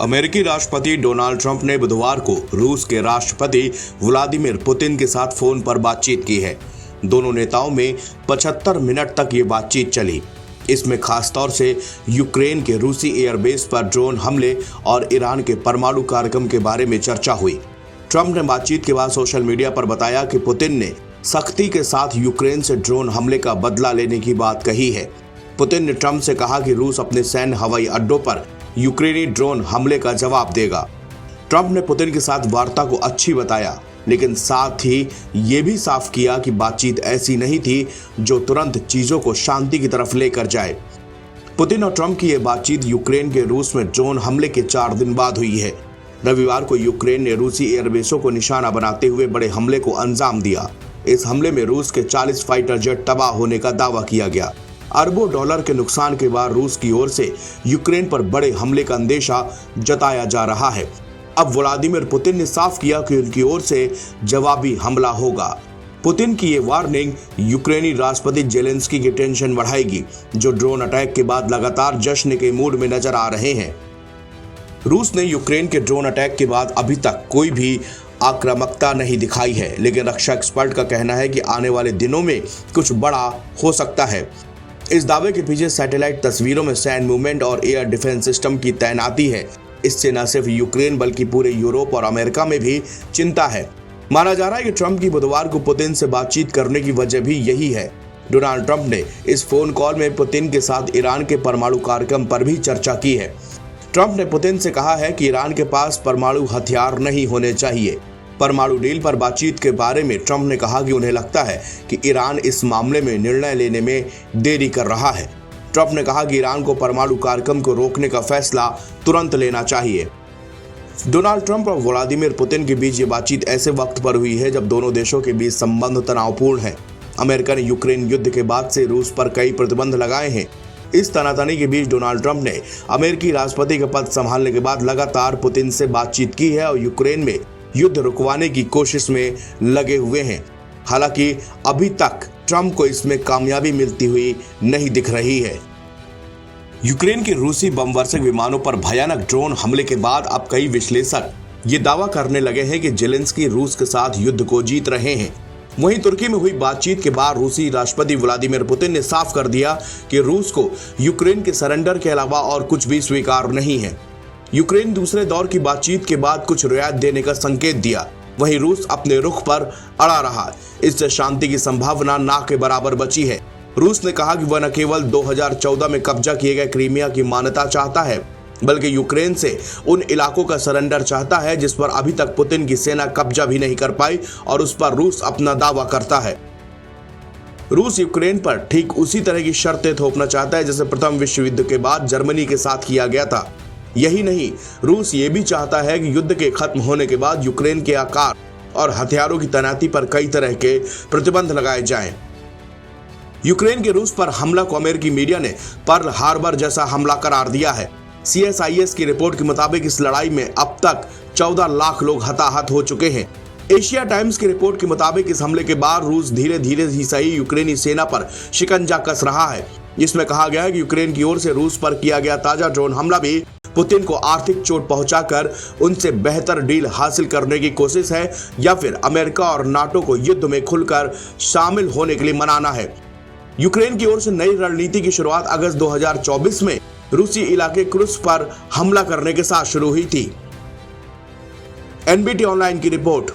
अमेरिकी राष्ट्रपति Donald Trump ने बुधवार को रूस के राष्ट्रपति व्लादिमीर पुतिन के साथ फोन पर बातचीत की है। दोनों नेताओं में 75 मिनट तक ये बातचीत चली। इसमें खासतौर से यूक्रेन के रूसी एयरबेस पर ड्रोन हमले और ईरान के परमाणु कार्यक्रम के बारे में चर्चा हुई। ट्रंप ने बातचीत के बाद सोशल मीडिया पर बताया कि पुतिन ने सख्ती के साथ यूक्रेन से ड्रोन हमले का बदला लेने की बात कही है। पुतिन ने ट्रंप से कहा कि रूस अपने सैन्य हवाई अड्डों पर यूक्रेनी ड्रोन हमले का जवाब देगा। ट्रंप ने पुतिन के साथ वार्ता को अच्छी बताया, लेकिन साथ ही ये भी साफ किया कि बातचीत ऐसी नहीं थी जो तुरंत चीजों को शांति की तरफ लेकर जाए। पुतिन और ट्रंप की यह बातचीत यूक्रेन के रूस में ड्रोन हमले के 4 दिन बाद हुई है। रविवार को यूक्रेन ने रूसी एयरबेसों को निशाना बनाते हुए बड़े हमले को अंजाम दिया। इस हमले में रूस के 40 फाइटर जेट तबाह होने का दावा किया गया। अरबों डॉलर के नुकसान के बाद रूस की ओर से यूक्रेन पर बड़े हमले का अंदेशा जताया जा रहा है। अब व्लादिमीर पुतिन ने साफ किया कि उनकी ओर से जवाबी हमला होगा। पुतिन की ये वार्निंग यूक्रेनी राष्ट्रपति जेलेंस्की की टेंशन बढ़ाएगी, जो ड्रोन अटैक के बाद लगातार जश्न के मूड में नजर आ रहे हैं। रूस ने यूक्रेन के ड्रोन अटैक के बाद अभी तक कोई भी आक्रामकता नहीं दिखाई है, लेकिन रक्षा एक्सपर्ट का कहना है कि आने वाले दिनों में कुछ बड़ा हो सकता है। इस दावे के पीछे सैटेलाइट तस्वीरों में सैन्य मूवमेंट और एयर डिफेंस सिस्टम की तैनाती है। इससे न सिर्फ यूक्रेन बल्कि पूरे यूरोप और अमेरिका में भी चिंता है। माना जा रहा है कि ट्रंप की बुधवार को पुतिन से बातचीत करने की वजह भी यही है। डोनाल्ड ट्रंप ने इस फोन कॉल में पुतिन के साथ ईरान के परमाणु कार्यक्रम पर भी चर्चा की है। ट्रंप ने पुतिन से कहा है कि ईरान के पास परमाणु हथियार नहीं होने चाहिए। परमाणु डील पर बातचीत के बारे में ट्रंप ने कहा कि उन्हें लगता है कि ईरान इस मामले में निर्णय लेने में देरी कर रहा है। ट्रंप ने कहा कि ईरान को परमाणु कार्यक्रम को रोकने का फैसला तुरंत लेना चाहिए। डोनाल्ड ट्रंप और व्लादिमीर पुतिन के बीच ये बातचीत ऐसे वक्त पर हुई है जब दोनों देशों के बीच संबंध तनावपूर्ण है। अमेरिका ने यूक्रेन युद्ध के बाद से रूस पर कई प्रतिबंध लगाए हैं। इस तनातनी के बीच डोनाल्ड ट्रंप ने अमेरिकी राष्ट्रपति का पद संभालने के बाद लगातार पुतिन से बातचीत की है और यूक्रेन में युद्ध रुकवाने की कोशिश में लगे हुए हैं। हालांकि अभी तक ट्रंप को इसमें कामयाबी मिलती हुई नहीं दिख रही है। यूक्रेन के रूसी बमवर्षक विमानों पर भयानक ड्रोन हमले के बाद अब कई विश्लेषक ये दावा करने लगे हैं कि जेलेंस्की रूस के साथ युद्ध को जीत रहे हैं। वहीं तुर्की में हुई बातचीत के बाद रूसी राष्ट्रपति व्लादिमीर पुतिन ने साफ कर दिया कि रूस को यूक्रेन के सरेंडर के अलावा और कुछ भी स्वीकार नहीं है। यूक्रेन दूसरे दौर की बातचीत के बाद कुछ रियायत देने का संकेत दिया। वहीं रूस अपने रुख पर अड़ा रहा। इससे शांति की संभावना ना के बराबर बची है। रूस ने कहा कि वह न केवल 2014 में कब्जा किए गए क्रीमिया की मान्यता चाहता है, बल्कि यूक्रेन से उन इलाकों का सरेंडर चाहता है जिस पर अभी तक पुतिन की सेना कब्जा भी नहीं कर पाई और उस पर रूस अपना दावा करता है। रूस यूक्रेन पर ठीक उसी तरह की शर्तें थोपना चाहता है जैसे प्रथम विश्व युद्ध के बाद जर्मनी के साथ किया गया था। यही नहीं, रूस ये भी चाहता है कि युद्ध के खत्म होने के बाद यूक्रेन के आकार और हथियारों की तैनाती पर कई तरह के प्रतिबंध लगाए जाएं। यूक्रेन के रूस पर हमला को अमेरिकी मीडिया ने पर्ल हार्बर जैसा हमला करार दिया है। CSIS की रिपोर्ट के मुताबिक इस लड़ाई में अब तक 14 लाख लोग हताहत हो चुके हैं। एशिया टाइम्स की रिपोर्ट के मुताबिक इस हमले के बाद रूस धीरे धीरे ही सही यूक्रेनी सेना पर शिकंजा कस रहा है। जिसमें कहा गया है कि यूक्रेन की ओर से रूस पर किया गया ताजा ड्रोन हमला भी पुतिन को आर्थिक चोट पहुंचाकर उनसे बेहतर डील हासिल करने की कोशिश है या फिर अमेरिका और नाटो को युद्ध में खुलकर शामिल होने के लिए मनाना है। यूक्रेन की ओर से नई रणनीति की शुरुआत अगस्त 2024 में रूसी इलाके क्रुस्क पर हमला करने के साथ शुरू हुई थी। NBT ऑनलाइन की रिपोर्ट।